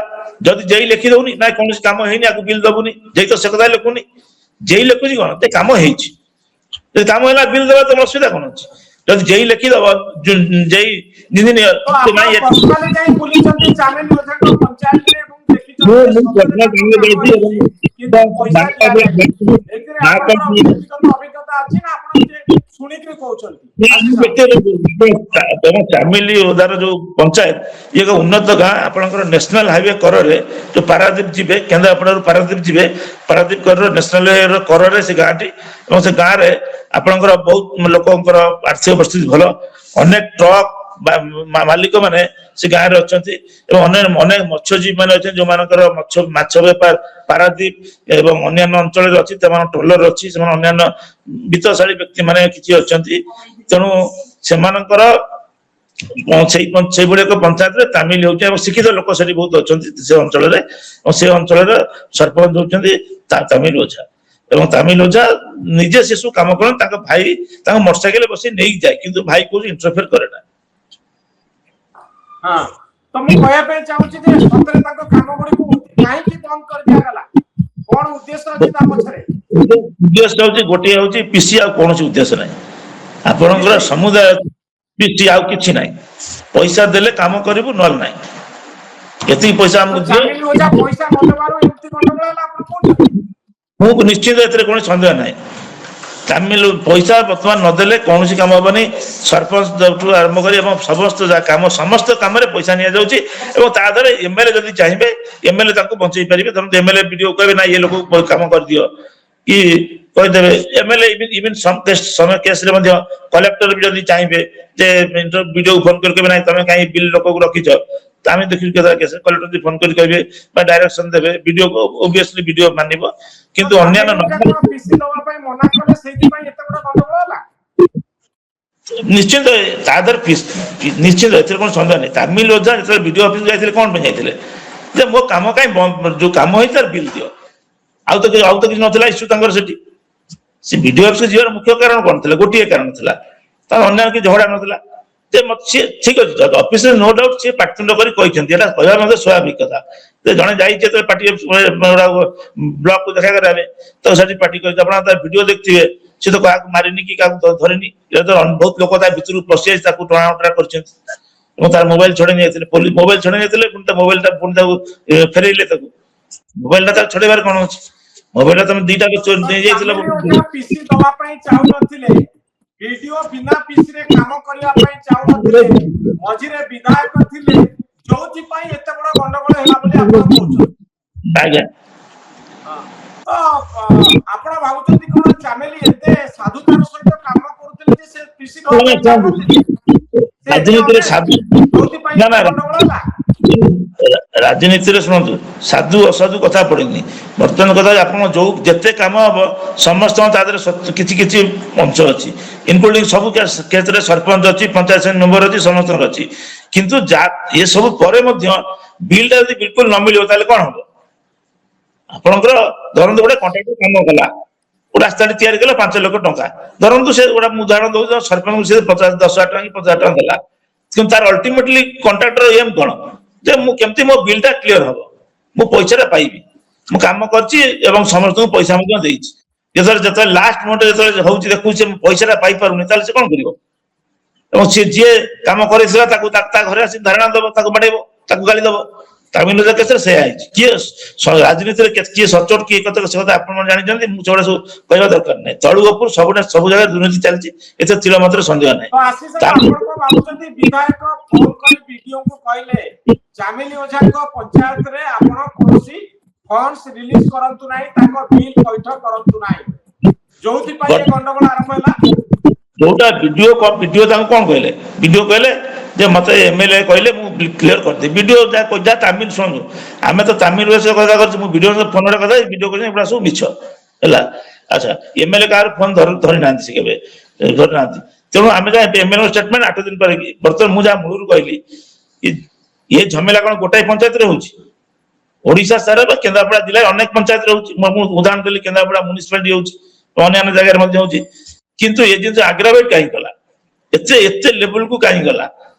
ଯଦି ଜେଇ ଲେଖି ଦଉନି ନା କୌଣସି କାମ ହେଇନି ଆକୁ ବିଲ୍ ଦବୁନି ଜେଇ ତ ସେ କଥା ଲେଖୁନି ଜେଇ ଲେଖୁଛି କଣ ଯେ କାମ ହେଇଛି ଯଦି କାମ ହେଲା ବିଲ୍ ଦେବା ତମ ଅସୁବିଧା କଣ ଅଛି ଯଦି ଜେଇ ଲେଖିଦବ ଜେଇ ଇଞ୍ଜିନିୟର ଚାମିଲି ଓଦାର ଯୋଉ ପଞ୍ଚାୟତ ଇଏ ଏକ ଉନ୍ନତ ଗାଁ ଆପଣଙ୍କର ନ୍ୟାସନାଲ ହାଇୱେ କରରେ ଯୋଉ ପାରାଦୀପ ଯିବେ କେନ୍ଦ୍ରାପଡ଼ାରୁ ପାରାଦୀପ ଯିବେ ପାରାଦୀପ କର ନ୍ୟାସନାଲ ହାଇୱେ କରରେ ସେ ଗାଁଟି ଏବଂ ସେ ଗାଁରେ ଆପଣଙ୍କର ବହୁତ ଲୋକଙ୍କର ଆର୍ଥିକ ପରିସ୍ଥିତି ଭଲ ଅନେକ ଟ୍ରକ୍ ମାଲିକ ମାନେ ସେ ଗାଁରେ ଅଛନ୍ତି ଏବଂ ଅନେକ ମତ୍ସ୍ୟଜୀବୀ ମାନେ ଅଛନ୍ତି ଯୋଉମାନଙ୍କର ମାଛ ବେପାର ପାରାଦୀପ ଏବଂ ଅନ୍ୟାନ୍ୟ ଅଞ୍ଚଳରେ ଅଛି ସେମାନଙ୍କ ଟ୍ରଲର ଅଛି ସେମାନେ ଅନ୍ୟାନ୍ୟ ବିତ୍ତଶାଳୀ ବ୍ୟକ୍ତି ମାନେ କିଛି ଅଛନ୍ତି ତେଣୁ ସେମାନଙ୍କର ସେଇଭଳି ଏକ ପଞ୍ଚାୟତରେ ତାମିଲ ହେଉଛି ଏବଂ ଶିକ୍ଷିତ ଲୋକ ସେଠି ବହୁତ ଅଛନ୍ତି ସେ ଅଞ୍ଚଳରେ ଏବଂ ସେ ଅଞ୍ଚଳର ସରପଞ୍ଚ ହଉଛନ୍ତି ତାମିଲ ଓଝା ଏବଂ ତାମିଲ ଓଝା ନିଜେ ସେ ସବୁ କାମ କରନ୍ତି ତାଙ୍କ ଭାଇ ତାଙ୍କ ମୋଟରସାଇକେଲ ବସି ନେଇକି ଯାଏ କିନ୍ତୁ ଭାଇ କୋଉ ଇଣ୍ଟରଫିୟର କରେ ନା। ହଁ ତ ମୁଁ କହିବା ପାଇଁ ଚାହୁଁଛି ଯେ ସତରେ ତାଙ୍କ କାମ ଗୁଡିକୁ କାହିଁକି ବନ୍ଦ କରିଦିଆଗଲା କଣ ଉଦ୍ଦେଶ୍ୟ ଅଛି ତା ପଛରେ? ଉଦ୍ଦେଶ୍ୟ ହଉଛି ଗୋଟିଏ ହଉଛି ପିସି ଆଉ କୌଣସି ଉଦ୍ଦେଶ୍ୟ ନାହିଁ ଆପଣଙ୍କର ସମୁଦାୟ ଆଉ କିଛି ନାହିଁ। ପଇସା ଦେଲେ କାମ କରିବୁ ନହେଲେ ନାହିଁ। ଏତିକି ପଇସା ଆମକୁ ଦିଅ। ଚାମିଲି ଓଝା ପଇସା ନ ଦେବାରୁ ଏମିତି ଗଣ୍ଡଗୋଳ ହେଲା ଆପଣ କହୁଛନ୍ତି? ମୁଁ ନିଶ୍ଚିତ ଏଥିରେ କୌଣସି ସନ୍ଦେହ ନାହିଁ। ତାମିଲ ପଇସା ବର୍ତ୍ତମାନ ନଦେଲେ କୌଣସି କାମ ହବନି। ସରପଞ୍ଚଠୁ ଆରମ୍ଭ କରି ଏବଂ ସମସ୍ତ କାମ ସମସ୍ତ କାମରେ ପଇସା ନିଆଯାଉଛି ଏବଂ ତା ଦେହରେ ଏମଏଲଏ ଯଦି ଚାହିଁବେ ଏମଏଲଏ ତାଙ୍କୁ ବଞ୍ଚେଇ ପାରିବେ। ଧରନ୍ତୁ ଏମଏଲଏ ବିଡିଓ କହିବେ ନା ଏ ଲୋକ କାମ କରିଦିଅ କି କହିଦେବେ। ଏମଏଲଏ ଇଭିନ୍ ସମୟ କେସରେ ମଧ୍ୟ କଲେକ୍ଟର ବି ଯଦି ଚାହିଁବେ ଯେ ବିଡିଓ ଫୋନ କରି କହିବେ ନାହିଁ ତମେ କାହିଁ ବିଲ୍ ଲୋକକୁ ରଖିଛ, ଆମେ ଦେଖିଛୁ କେତେଟା କେସ କଲେକ୍ଟର ଫୋନ କରି କହିବେ ବା ଡାଇରେକ୍ସନ ଦେବେ, ବିଡିଓ ଓବିୟସଲି ବିଡିଓ ମାନିବ। କିନ୍ତୁ ଅନ୍ୟାନ୍ୟ ଚାମିଲି ଓଝା କଣ ପିସି ଦବା ପାଇଁ ମନା କଲେ, ସେଇଥିପାଇଁ ଏତେ ବଡ ଗଣ୍ଡଗୋଳ ହେଲା? ନିଶ୍ଚିନ୍ତ ତା ଦେହରେ ନିଶ୍ଚିନ୍ତ ଏଥିରେ କଣ ସନ୍ଦେହ ନାହିଁ। ତାମିଲ ଓଝା ଯେତେବେଳେ ବିଡିଓ ଅଫିସ ଯାଇଥିଲେ କଣ ପାଇଁ ଯାଇଥିଲେ? ଯେ ମୋ କାମ କାହିଁ ଯୋଉ କାମ ହେଇଛି ତାର ବିଲ୍ ଦିଅ। ଆଉ ତ କିଛି ନଥିଲା ଇସ୍ୟୁ ତାଙ୍କର ସେଠି। ସେ ବିଡିଓ ଅଫିସ ଯିବାର ମୁଖ୍ୟ କାରଣ କଣ ଥିଲା? ଗୋଟିଏ କାରଣ ଥିଲା, ତାର ଅନ୍ୟ କିଛି ଝଗଡା ନଥିଲା। ଯେ ସିଏ ଠିକ ଅଛି ଅଫିସରେ ନୋ ଡାଉଟ ସିଏ ପାଟିତୁଣ୍ଡ କରି କହିଛନ୍ତି, ଏଟା କହିବା ମଧ୍ୟ ସ୍ୱାଭାବିକ କଥା। ଜଣେ ଯାଇଛି ଯେତେବେଳେ ପାର୍ଟି ବ୍ଲକକୁ ଦେଖା କରିବା ପାଇଁ ତ ସେଠି ପାର୍ଟି କରିଛି। ଆପଣ ତା ଭିଡିଓ ଦେଖିଥିବେ, ସେ ତ କାହାକୁ ମାରିନି କି କାହାକୁ ଧରିନି। ବହୁତ ଲୋକ ତା ଭିତରକୁ ପଶିଯାଇଛି, ତାକୁ ଟଣାଉଟରା କରିଛନ୍ତି ଏବଂ ତାର ମୋବାଇଲ ଛଡେଇ ନେଇଯାଇଥିଲେ। ପୋଲିସ ମୋବାଇଲ ଛଡେଇ ନେଇଥିଲେ, ପୁଣି ତା ମୋବାଇଲ ଟା ପୁଣି ତାକୁ ଫେରେଇଲେ। ତାକୁ ମୋବାଇଲ ଟା ତାକୁ ଛଡେଇବାର କଣ ଅଛି? ମୋବାଇଲ ଟା ତମେ ଦିଟା ନେଇଯାଇଥିଲ। ଚାମିଲି ଓଝା ପିସି ଦବା ପାଇଁ ଚାହୁଁନଥିଲେ, ବିଡିଓ ବିନା ପିସିରେ କାମ କରିବା ପାଇଁ ଚାହୁଁନଥିଲେ, ମଝିରେ ବିଧାୟକ ଥିଲେ, ଯୋଉଥିପାଇଁ ଏତେ ବଡ ଗଣ୍ଡଗୋଳ ହେଲା ବୋଲି ଆପଣ କହୁଛନ୍ତି। ଆଜ୍ଞା ତ ଆପଣ ଭାବୁଛନ୍ତି କଣ ଚାମିଲି ଏତେ ସାଧୁତାର ସହିତ କାମ କରୁଥିଲେ ଯେ ସେ ପିସି ଦବା ପାଇଁ ଚାହୁଁନଥିଲେ? ସେ ଏତେ ରାଜନୀତିରେ ଅନେଷ୍ଟ, ସାଧୁ ଯୋଉଥିପାଇଁ ନା ଏତେ ନା ଗଣ୍ଡଗୋଳ ହେଲା? ରାଜନୀତିରେ ଶୁଣନ୍ତୁ, ସାଧୁ ଅସାଧୁ କଥା ପଡିନି। ବର୍ତ୍ତମାନ କଥା ଆପଣ ଯୋଉ ଯେତେ କାମ ହବ ସମସ୍ତଙ୍କ ତା ଦେହରେ କିଛି କିଛି ଅଂଶ ଅଛି, ଇନକ୍ଲୁଡିଂ ସବୁ କେସରେ ସରପଞ୍ଚ ଅଛି, ପଞ୍ଚାୟତ ସମିତି ମେମ୍ବର ଅଛି, ସମସ୍ତଙ୍କର ଅଛି। କିନ୍ତୁ ଏସବୁ ପରେ ମଧ୍ୟ ବିଲ୍ ଟା ଯଦି ବିଲକୁଲ ନ ମିଳିବ ତାହେଲେ କଣ ହବ? ଆପଣଙ୍କର ଧରନ୍ତୁ ଗୋଟେ କଣ୍ଟ୍ରାକ୍ଟର କାମ କଲା, ରାସ୍ତାଟି ତିଆରି କଲା 5 ଲକ୍ଷ ଟଙ୍କା। ଧରନ୍ତୁ ସେ ଗୋଟେ ମୁଁ ଉଦାହରଣ ଦଉଛି, ସରପଞ୍ଚଙ୍କୁ ସେ 10,000 ଟଙ୍କା କି 50,000 ଟଙ୍କା ଦେଲା। କିନ୍ତୁ ତାର ଅଲ୍ଟିମେଟଲି କଣ୍ଟ୍ରାକ୍ଟର ଏମ୍ କଣ? ଯେ ମୁଁ କେମିତି ମୋ ବିଲ୍ ଟା କ୍ଲିୟର ହବ, ମୁଁ ପଇସାଟା ପାଇବି। ମୁଁ କାମ କରିଛି ଏବଂ ସମସ୍ତଙ୍କୁ ପଇସା ମଧ୍ୟ ଦେଇଛି। ଯେତେବେଳେ ଲାଷ୍ଟ ମୋମେଣ୍ଟ ଯେତେବେଳେ ହଉଛି ଦେଖୁଛି ପଇସାଟା ପାଇପାରୁନି, ତାହେଲେ ସେ କଣ କରିବ? ଏବଂ ସେ ଯିଏ କାମ କରିଥିଲା ତାକୁ ତା ଘରେ ଆସି ଧାରଣା ଦବ, ତାକୁ ବାଡେଇବ, ତାକୁ ଗାଳି ଦବ। ତାମିଲ କେସରେ ସେଇଆ ହେଇଛି। କିଏ ରାଜନୀତିରେ କିଏ ସଚ୍ଚୋଟ କିଏ କଥା ସେ କଥା ଆପଣ ଜାଣିଛନ୍ତି। ମୁଁ ସେଗୁଡା ସବୁ କହିବା ଦରକାର ନାହିଁ। ତଳୁ ଉପରୁ ସବୁ ଜାଗାରେ ଦୁର୍ନୀତି ଚାଲିଛି, ଏଥିରେ ତିଳ ମାତ୍ର ସନ୍ଦେହ ନାହିଁ। ତ ଆଶିଷ ବାବୁ, ଆପଣ କଣ ଭାବୁଛନ୍ତି ବିଧାୟକ ଫୋନ କରି ବିଡିଓଙ୍କୁ କହିଲେ ଚାମିଲି ଓଝାଙ୍କ ପଞ୍ଚାୟତରେ ଆପଣ କୌଣସି ଫଣ୍ଡସ ରିଲିଜ କରନ୍ତୁ ନାହିଁ, ତାଙ୍କ ବିଲ୍ ପୈଠ କରନ୍ତୁ ନାହିଁ, ଯୋଉଥିପାଇଁ ଏ ଗଣ୍ଡଗୋଳ ଆରମ୍ଭ ହେଲା? ଯୋଉଟା ବିଡିଓ ତାଙ୍କୁ କଣ କହିଲେ? ବିଡିଓ କହିଲେ ଯେ ମତେ ଏମଏଲଏ କହିଲେ ମୁଁ କ୍ଲିୟର କରିଦେବି। ବିଡିଓ ଯାହା ତାମିଲ ଶୁଣନ୍ତୁ, ଆମେ ତ ତାମିଲ ଭାଷାରେ କଥା କରୁଛୁ। ମୁଁ ବିଡିଓ ଫୋନ କଥା ବିଡିଓ କହିଲେ ଏଗୁଡ଼ା ସବୁ ମିଛ ହେଲା। ଆଚ୍ଛା, ଏମଏଲଏ କାହାର ଫୋନ ଧରିନାହାନ୍ତି, ସେ କେବେ ଧରିନାହାନ୍ତି। ତେଣୁ ଆମେ ଯାହା ଏମଏଲଏ ଷ୍ଟେଟମେଣ୍ଟ 8 ଦିନ ପରେ ବର୍ତ୍ତମାନ ମୁଁ ଯାହା ମୂଳରୁ କହିଲି, ଏ ଝାମେଲା କଣ ଗୋଟାଏ ପଞ୍ଚାୟତରେ ହଉଛି? ଓଡିଶା ସାରା ବା କେନ୍ଦ୍ରାପଡା ଜିଲ୍ଲାରେ ଅନେକ ପଞ୍ଚାୟତରେ ହଉଛି। ମୁଁ ଉଦାହରଣ ଦେଲି କେନ୍ଦ୍ରାପଡା ମ୍ୟୁନିସିପାଲିଟି ହଉଛି, ଅନ୍ୟାନ୍ୟ ଜାଗାରେ ମଧ୍ୟ ହଉଛି। କିନ୍ତୁ ଏ ଜିନିଷ ଆଗ୍ରାଭେଟ କାହିଁକି କଲା? ଏତେ ଲେବୁଲକୁ କାହିଁକି ଗଲା?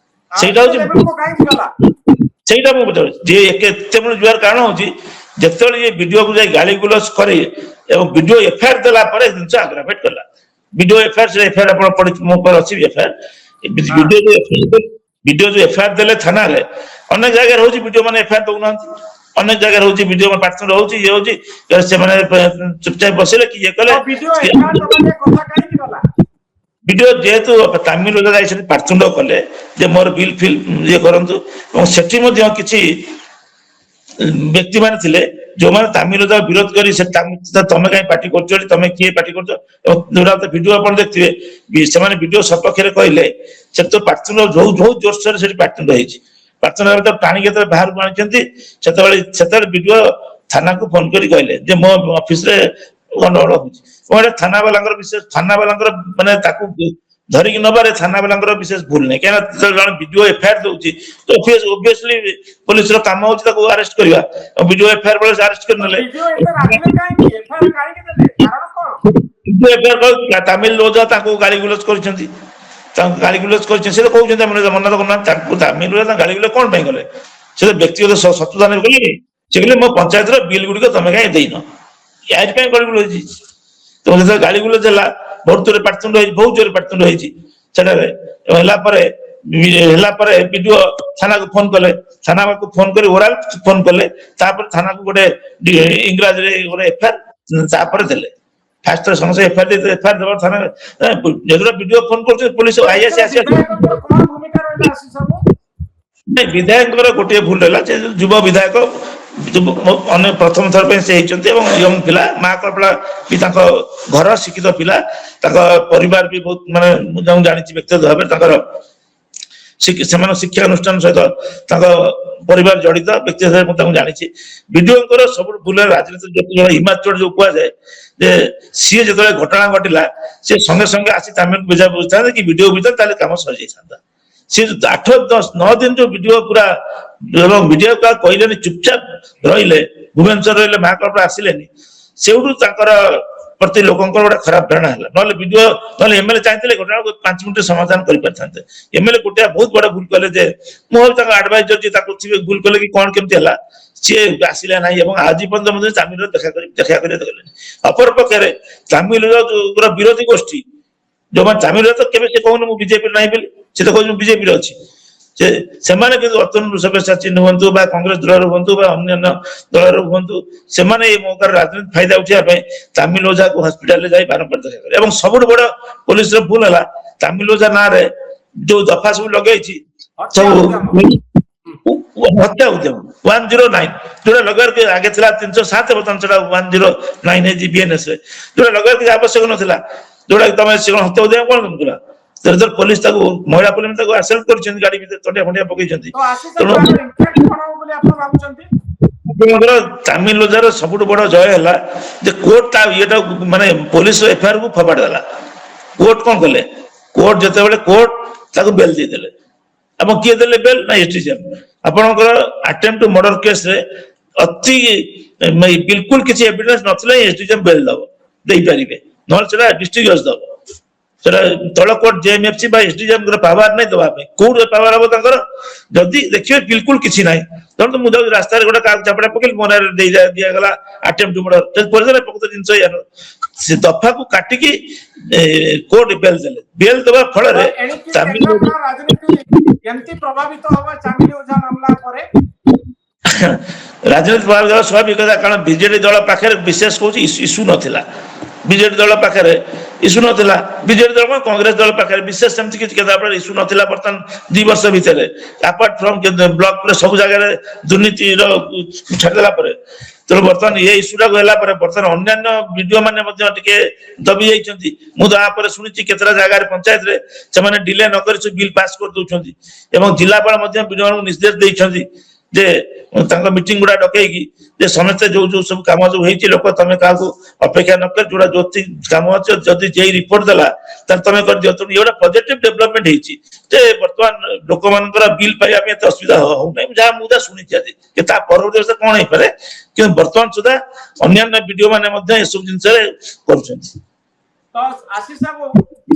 ସେଇଟା ଏତେ ହଉଛି ଲେଭେଲକୁ କାହିଁକି ଗଲା? ସେଇଟା ମୁଁ ବୁଝାଉଛି ଯେ ଏତେବେଳେ ଯିବାର କାରଣ ହଉଛି ଯେତେବେଳେ ଇଏ ବିଡିଓକୁ ଯାଇ ଗାଳି ଗୁଲଜ କରି ଏବଂ ବିଡିଓ ଏଫଆଇଆର ଦେଲା ପରେ ଜିନିଷ ଆଗ୍ରାଭେଟ କଲା। ବିଡିଓ ଏଫଆଇଆର ଆପଣ ପଢିଛି, ମୋ ଉପରେ ଅଛି ଏଫଆଇଆର। ବିଡିଓ ଯୋଉ ଏଫଆଇଆର ଦେଲେ ଥାନାରେ, ଅନେକ ଜାଗାରେ ହଉଛି ବିଡିଓ ମାନେ ଏଫଆଇଆର ଦଉନାହାନ୍ତି। ଅନେକ ଜାଗାରେ ହଉଛି ବିଡିଓ ପାର୍ଟିତୁଣ୍ଡ ହଉଛି, ଇଏ ହଉଛି, ସେମାନେ ଚୁପଚାପ ବସିଲେ କି ଇଏ କଲେ। ତ ଭିଡିଓ ଏଫଆଇଆର ଦବା ଯାଏ କଥା କାହିଁକି ଗଲା? ବିଡିଓ ଯେହେତୁ ତାମିଲ ଯାଇଛନ୍ତି ପାର୍ଟିତୁଣ୍ଡ କଲେ ଯେ ମୋର ବିଲ୍ ଫିଲ୍ ଇଏ କରନ୍ତୁ, ଏବଂ ସେଠି ମଧ୍ୟ କିଛି ବ୍ୟକ୍ତି ମାନେ ଥିଲେ ଯୋଉମାନେ ତାମିଲ ବିରୋଧ କରି ତମେ କାହିଁ ପାର୍ଟି କରୁଛ, ତମେ କିଏ ପାର୍ଟି କରୁଛ, ଏବଂ ଯୋଉଟା ଭିଡିଓ ଆପଣ ଦେଖିଥିବେ ସେମାନେ ଭିଡିଓ ସପକ୍ଷରେ କହିଲେ। ସେଠି ତ ପାର୍ଟିତୁଣ୍ଡ ବହୁତ ଜୋରସୋରରେ ସେଠି ପାର୍ଟିତୁଣ୍ଡ ହେଇଛି। ପାର୍ଟିତୁଣ୍ଡ ଟାଣିକି ଯେତେବେଳେ ବାହାରକୁ ଆଣିଛନ୍ତି, ସେତେବେଳେ ବିଡିଓ ଥାନାକୁ ଫୋନ କରି କହିଲେ ଯେ ମୋ ଅଫିସରେ ଗଣ୍ଡଗୋଳ ହଉଛି। ଥାନା ବାଲାଙ୍କର ମାନେ ତାକୁ ଧରିକି ନବାରେ ଥାନା ବାଲାଙ୍କର ବିଶେଷ ଭୁଲ ନାହିଁ। କାହିଁକିନା ଜଣେ ବିଡିଓ ଏଫଆଇଆର ଦଉଛି, ଓବିୟସଲି ପୋଲିସର କାମ ହଉଛି ତାକୁ ଆରେଷ୍ଟ କରିବା। ବିଡିଓ ଏଫଆଇଆର ବେଳେ ଆରେଷ୍ଟ ତ କରିନେଲେ। ଭିଡିଓ ଏତେ ରାଗିଲେ କାହିଁକି? ଏଫଆଇଆର କାହିଁକି ଦେଲେ? କାରଣ କଣ? ତାମିଲ ଓଝା ତାଙ୍କୁ ଗାଳି ଗୁଲଜ କରିଛନ୍ତି। ତାଙ୍କୁ ଗାଳି ଗୁଲଜ କରିଛନ୍ତି, ସେ ତ କହୁଛନ୍ତି ମନା ତ କରୁନାହାନ୍ତି। ତାଙ୍କୁ ତାମିଲ ଓଝା ଗାଳି ଗୁଲଜ କଣ ପାଇଁ କଲେ? ସେ ତ ବ୍ୟକ୍ତିଗତ ଶତ୍ରୁତା କଲେନି। ସେ କହିଲେ ମୋ ପଞ୍ଚାୟତର ବିଲ୍ ଗୁଡିକ ତମେ କାହିଁ ଦେଇନ, ଏଥିପାଇଁ ଗାଳି ଗୁଲଜ ହେଇଛି। ତ ଯେତେବେଳେ ଗାଳି ଗୁଲଜ ହେଲା, ବହୁତ ଜୋରରେ ପାଟିତୁଣ୍ଡ ହେଇଛି, ବହୁତ ଜୋରରେ ପାଟିତୁଣ୍ଡ ହେଇଛି। ସେଠାରେ ହେଲା ପରେ ବିଡିଓ ଥାନାକୁ ଫୋନ କଲେ, ଥାନାକୁ ଫୋନ କରି ଓରାଲ ଫୋନ କଲେ, ତାପରେ ଥାନାକୁ ଗୋଟେ ଇଂରାଜୀରେ ଗୋଟେ ଏଫଆଇଆର ତାପରେ ଦେଲେ। ଫାଷ୍ଟ ସମସ୍ତେ ଏଫଆଇଆର ଦେବା ଥାନା ଯେତେବେଳେ ବିଡିଓ ଫୋନ କରୁଛନ୍ତି ପୋଲିସ ଆଇଆସି ଆସିବା କଣ ଭୂମିକା ରହିଲା ଆଶିଷ ବାବୁ? ବିଧାୟକଙ୍କର ଗୋଟିଏ ଭୁଲ ରହିଲା, ସେ ଯୁବ ବିଧାୟକ ଅନେକ ପ୍ରଥମ ଥର ପାଇଁ ସେ ହେଇଛନ୍ତି ଏବଂ ୟଙ୍ଗ ପିଲା, ମା କପଡ଼ା ବି ତାଙ୍କ ଘର ଶିକ୍ଷିତ ପିଲା, ତାଙ୍କ ପରିବାର ବି ବହୁତ ମାନେ ମୁଁ ତାଙ୍କୁ ଜାଣିଛି ବ୍ୟକ୍ତିଗତ ଭାବରେ, ତାଙ୍କର ସେମାନେ ଶିକ୍ଷାନୁଷ୍ଠାନ ସହିତ ତାଙ୍କ ପରିବାର ଜଡିତ ବ୍ୟକ୍ତିଗତ ଭାବେ ମୁଁ ତାଙ୍କୁ ଜାଣିଛି। ବିଡିଓଙ୍କର ସବୁଠୁ ଭୁଲ ରାଜନୀତି ହିମାଚଳ ଯୋଉ କୁହାଯାଏ ଯେ ସିଏ ଯେତେବେଳେ ଘଟଣା ଘଟିଲା ସେ ସଙ୍ଗେ ସଙ୍ଗେ ଆସି ତାମିଲ ବୁଝିଥାନ୍ତେ କି ବିଡିଓ ବୁଝିଥାନ୍ତେ ତାହେଲେ କାମ ସରିଯାଇଥାନ୍ତା। ସେ 8-10-9 ଦିନ ଯୋଉ ଭିଡିଓ ପୁରା ଏବଂ ଭିଡିଓ କହିଲେନି ଚୁପଚାପ ରହିଲେ, ଭୁବନେଶ୍ୱର ରହିଲେ, ମହାକଳ୍ପନା ଆସିଲେନି, ସେଇଠୁ ତାଙ୍କର ପ୍ରତି ଲୋକଙ୍କର ଗୋଟେ ଖରାପ ଧାରଣା ହେଲା। ନହେଲେ ଭିଡିଓ ନହେଲେ ଏମଏଲଏ ଚାହିଁଥିଲେ ଘଟଣାକୁ 5 ମିନିଟରେ ସମାଧାନ କରିପାରିଥାନ୍ତେ। ଏମଏଲଏ ଗୋଟେ ବହୁତ ବଡ ଭୁଲ କଲେ ଯେ ମୁଁ ତାଙ୍କ ଆଡଭାଇଜର ଯିଏ ତାକୁ ଭୁଲ କଲେ କି କଣ କେମିତି ହେଲା ସିଏ ଆସିଲା ନାହିଁ ଏବଂ ଆଜି ପର୍ଯ୍ୟନ୍ତ ମଧ୍ୟ ତାମିଲର ଦେଖା କରିବାକୁ ଗଲେନି। ଅପର ପକ୍ଷରେ ତାମିଲର ବିରୋଧୀ ଗୋଷ୍ଠୀ ଯୋଉମାନେ ତାମିଲରେ ତ କେବେ ସେ କହୁନି ମୁଁ ବିଜେପିରେ ନାହିଁ ବୋଲି, ସେ ତ କହୁଛନ୍ତି ବିଜେପିରେ ଅଛି, ସେମାନେ କିନ୍ତୁ ଅତୁଲ ସବ୍ୟସାଚୀ ହୁଅନ୍ତୁ ବା କଂଗ୍ରେସ ଦଳର ହୁଅନ୍ତୁ ବା ଅନ୍ୟାନ୍ୟ ଦଳର ହୁଅନ୍ତୁ, ସେମାନେ ଏଇ ମୌକାର ରାଜନୀତି ଫାଇଦା ଉଠିବା ପାଇଁ ତାମିଲ ଓଝାକୁ ହସ୍ପିଟାଲରେ ଯାଇ ବାରମ୍ବାର ଦେଖା କଲେ। ଏବଂ ସବୁଠୁ ବଡ ପୋଲିସର ଭୁଲ ହେଲା ତାମିଲ ଓଝା ନାଁରେ ଯୋଉ ଦଫା ସବୁ ଲଗେଇଛି ସବୁ ହତ୍ୟା ଉଦ୍ୟମ 109 ଯୋଉଟା ଲଗେଇବାର ଆଗେ ଥିଲା 307 ବର୍ତ୍ତମାନ ସେଟା 109 ହେଇଛି ବିଏନଏସ ରେ, ଯୋଉଟା ଲଗେଇବାର କିଛି ଆବଶ୍ୟକ ନଥିଲା, ଯୋଉଟା ତମେ ସେ କଣ ହତ୍ୟା ଉଦ୍ୟମ କଣ କରୁଥିଲା। ପୋଲିସ ତାକୁ ମହିଳା ପୋଲିସ ତାକୁ ଆସେଲ୍ଟ କରିଛନ୍ତି, ଗାଡି ଭିତରେ ତଣ୍ଟିଆ ଫଣ୍ଟିଆ ପକେଇଛନ୍ତି। ତେଣୁ ଆପଣଙ୍କର ତାମିଲ ଓଝାର ସବୁଠୁ ବଡ ଜୟ ହେଲା ଯେ କୋର୍ଟ ତା ଇଏଟା ମାନେ ପୋଲିସ ଏଫଆଇଆର କୁ ଫୋପାଡ଼ି ଦେଲା। କୋର୍ଟ କଣ କଲେ, କୋର୍ଟ ଯେତେବେଳେ କୋର୍ଟ ତାକୁ ବେଲ ଦେଇଦେଲେ ଏବଂ କିଏ ଦେଲେ ବେଲ ନା ଏସଡିଜିଏମ। ଆପଣଙ୍କର ଆଟେମ୍ପ୍ଟ ମର୍ଡର କେସରେ ଅତି ବିଲକୁଲ କିଛି ଏଭିଡେନ୍ସ ନଥିଲେ ଏସଡିଜିଏମ ବେଲ ଦେଇପାରିବେ, ନହେଲେ ସେଟା ଡିଷ୍ଟ୍ରିକ୍ଟ ଜଜ ଦବ। ସେଟା ତଳ କୋର୍ଟ ଜେଏମଏଫସି ବା ଏସଡିଜିଏମ ପାୱାର ନାହିଁ ଦବା ପାଇଁ, କୋଉଠି ପାୱାର ହବ ତାଙ୍କର ଯଦି ଦେଖିବେ ବିଲକୁଲ କିଛି ନାହିଁ। ଧରନ୍ତୁ ମୁଁ ଯାଉଛି ରାସ୍ତାରେ ଗୋଟେ କାହାକୁ ଚାପଡ଼ା ପକେଇଲି ମୋ ନାଁରେ ଦିଆଗଲା ଆଟେମ୍ପ୍ଟ ମର୍ଡର, ପ୍ରକୃତ ଜିନିଷ ଏଇଆ ସେ ଦଫାକୁ କାଟିକି କୋର୍ଟ ବେଲ ଦେଲେ। ବେଲ ଦେବା ଫଳରେ ତାମିଲ ରାଜନୀତି କେମିତି ପ୍ରଭାବିତ ହବ ତାମିଲ ଓଝା ମାମଲା ପରେ? ରାଜନୀତି ପ୍ରଭାବିତ ହେବା ସ୍ୱାଭାବିକ କଥା, କାରଣ ବିଜେଡି ଦଳ ପାଖରେ ବିଶେଷ କହୁଛି ଇସ୍ୟୁ ନଥିଲା। ବିଜେଡି ଦଳ ପାଖରେ ଇସ୍ୟୁ ନଥିଲା, ବିଜେଡି ଦଳ କଂଗ୍ରେସ ଦଳ ପାଖରେ ବିଶେଷ ସେମିତି କିଛି କେନ୍ଦ୍ରାପଡ଼ା ଇସ୍ୟୁ ନଥିଲା। ବର୍ତ୍ତମାନ 2 ବର୍ଷ ଭିତରେ ଆପାର୍ଟ ଫ୍ରମ ବ୍ଲକରେ ସବୁ ଜାଗାରେ ଦୁର୍ନୀତିର ଛାଡ଼ିଦେଲା ପରେ, ତେଣୁ ବର୍ତ୍ତମାନ ଏ ଇସ୍ୟୁଟାକୁ ହେଲା ପରେ ବର୍ତ୍ତମାନ ଅନ୍ୟାନ୍ୟ ବିଡିଓ ମାନେ ମଧ୍ୟ ଟିକେ ଦବି ଯାଇଛନ୍ତି। ମୁଁ ତାପରେ ଶୁଣିଛି କେତେଟା ଜାଗାରେ ପଞ୍ଚାୟତରେ ସେମାନେ ଡିଲେ ନକରି ସବୁ ବିଲ୍ ପାସ୍ କରିଦଉଛନ୍ତି ଏବଂ ଜିଲ୍ଲାପାଳ ମଧ୍ୟ ବିଡିଓଙ୍କୁ ନିର୍ଦ୍ଦେଶ ଦେଇଛନ୍ତି ଯେ ତାଙ୍କ ମିଟିଂ ଗୁଡା ଡକେଇକି ଯେ ସମସ୍ତେ ଯୋଉ ଯୋଉ ସବୁ କାମ ଯୋଉ ହେଇଛି ଲୋକ ତମେ କାହାକୁ ଅପେକ୍ଷା ନକରି ଯୋଉଟା ଯୋଉ କାମ ଅଛି ଯଦି ଯେଇ ରିପୋର୍ଟ ଦେଲା ତାହେଲେ ତମେ କରିଦିଅ। ତେଣୁ ଏଗୁଡ଼ା ପଜିଟିଭ ଡେଭଲପମେଣ୍ଟ ହେଇଛି ଯେ ବର୍ତ୍ତମାନ ଲୋକମାନଙ୍କର ବିଲ୍ ପାଇବା ପାଇଁ ଏତେ ଅସୁବିଧା ହଉନାହିଁ। ମୁଁ ଯାହା ଶୁଣିଛି ଆଜି କି ତା ପରବର୍ତ୍ତୀ ବର୍ଷ କଣ ହେଇପାରେ, କିନ୍ତୁ ବର୍ତ୍ତମାନ ସୁଦ୍ଧା ଅନ୍ୟାନ୍ୟ ବିଡିଓ ମାନେ ମଧ୍ୟ ଏସବୁ ଜିନିଷରେ କରୁଛନ୍ତି। ତ ଆଶିଷ ବାବୁ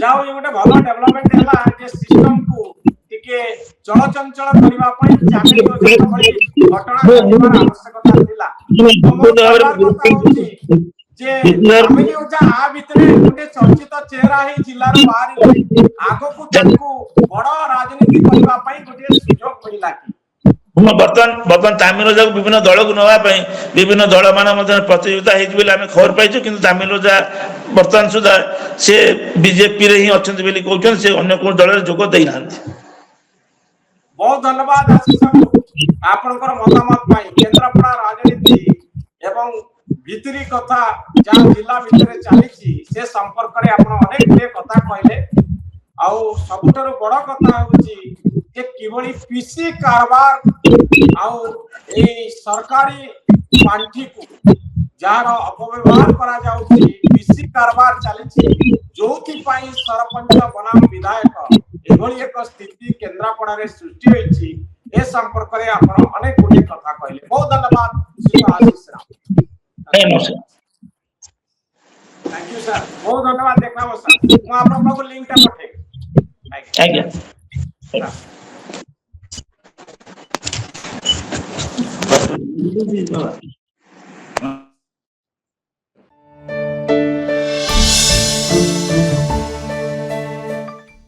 ଯାଉ ଏ ଗୋଟେ ଭଲ ଡେଭଲପମେଣ୍ଟ ହେଲା ଯେ ସିଷ୍ଟମକୁ ଟିକେ ଚଳଚଞ୍ଚଳ କରିବା ପାଇଁ ତାମିଲ ଓଝାଙ୍କ ଭଳି ଘଟଣା ଘଟିବାର ଆବଶ୍ୟକତା ଥିଲା। ମୋର କହିବାର କଥା ହଉଛି ଯେ ତାମିଲ ଓଝା ଆ ଭିତରେ ଗୋଟେ ଚର୍ଚ୍ଚିତ ଚେହେରା ହେଇ ଜିଲ୍ଲାରୁ ବାହାରିଲେ ଆଗକୁ ତାଙ୍କୁ ବଡ ରାଜନୀତି କରିବା ପାଇଁ ଗୋଟେ ସୁଯୋଗ ମିଳିଲା କି? ବର୍ତ୍ତମାନ ତାମିଲ ଓଝାକୁ ବିଭିନ୍ନ ଦଳକୁ ନେବା ପାଇଁ ବିଭିନ୍ନ ଦଳ ମାନ ମଧ୍ୟ ପ୍ରତିଯୋଗିତା ହେଇଛି ବୋଲି ଆମେ ଖବର ପାଇଛୁ, କିନ୍ତୁ ତାମିଲ ଓଝା ବର୍ତ୍ତମାନ ସୁଦ୍ଧା ସେ ବିଜେପିରେ ହିଁ ଅଛନ୍ତି ବୋଲି କହୁଛନ୍ତି, ସେ ଅନ୍ୟ କୌଣସି ଦଳରେ ଯୋଗ ଦେଇନାହାନ୍ତି। ବହୁତ ଧନ୍ୟବାଦ ଆଶିଷ ବାବୁ ଆପଣଙ୍କର ମତାମତ ପାଇଁ। କେନ୍ଦ୍ରାପଡ଼ା ରାଜନୀତି ଏବଂ ଭିତରି କଥା ଯାହା ଜିଲ୍ଲା ଭିତରେ ଚାଲିଛି ସେ ସମ୍ପର୍କରେ ଆପଣ ଅନେକ ଗୁଡ଼ିଏ କଥା କହିଲେ। ଆଉ ସବୁଠାରୁ ବଡ଼ କଥା ହେଉଛି ଯେ କିଭଳି ପିସି କାରବାର ଆଉ ଏଇ ସରକାରୀ ପାଣ୍ଠିକୁ ଯାହାର ଅପବ୍ୟବହାର କରାଯାଉଛି, ପିସି କାରବାର ଚାଲିଛି, ଯୋଉଥିପାଇଁ ସରପଞ୍ଚ ବନାମ ବିଧାୟକ ଏଭଳି ଏକ ସ୍ଥିତି କେନ୍ଦ୍ରାପଡ଼ାରେ ସୃଷ୍ଟି ହୋଇଛି, ଏ ସମ୍ପର୍କରେ ଆପଣ ଅନେକ ଗୁଡ଼ିଏ କଥା କହିଲେ। ବହୁତ ଧନ୍ୟବାଦ Ashish Rao. Thank you sir, बहुत धन्यवाद। देखना वो सर मैं आप लोगों को लिंक टा पठेगी। आज्ञा।